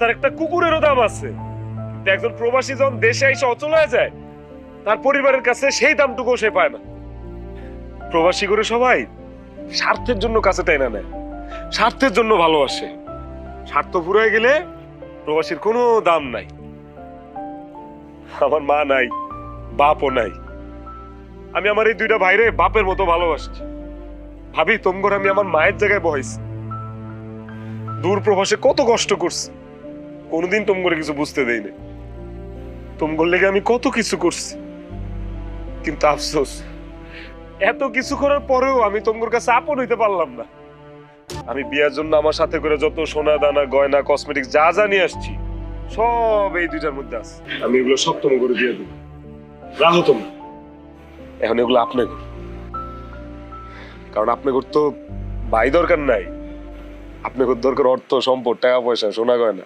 রাস্তার একটা কুকুরেরও দাম আছে। কিন্তু একজন প্রবাসী যখন দেশে এসে অচল হয়ে যায়, তার পরিবারের কাছে সেই দামটুকু সে পায় না। প্রবাসী করে সবাই স্বার্থের জন্য কাছে টাইনা নেয়, স্বার্থের জন্য ভালোবাসে। স্বার্থ ফুরায় গেলে প্রবাসীর কোনো দাম নাই। আমার মা নাই, বাপও নাই। আমি আমার এই দুইটা ভাইরে বাপের মতো ভালোবাসছি। ভাবি তোমগর আমি আমার মায়ের জায়গায় বহাইছি। দূর প্রবাসে কত কষ্ট করছি, কোনোদিন তোমগরে কিছু বুঝতে দেই না। তোমগর লেগে আমি কত কিছু করছি, কিন্তু আফসোস এত কিছু করার পরেও আমি তোমগর কাছে আপন হইতে পারলাম না। আমি বিয়ার জন্য আমার সাথে করে যত সোনা দানা গয়না কসমেটিক্স যা যা নিয়ে আসছি, সব এই দুইটার মধ্যে আছে। আমি এগুলো সব তোমার করে দিয়ে দেবো, রাখো তোমরা। এখন এগুলো আপনি কর, কারণ আপনি তো ভাই দরকার নাই, আপনার দরকার অর্থ সম্পদ টাকা পয়সা সোনা গয়না।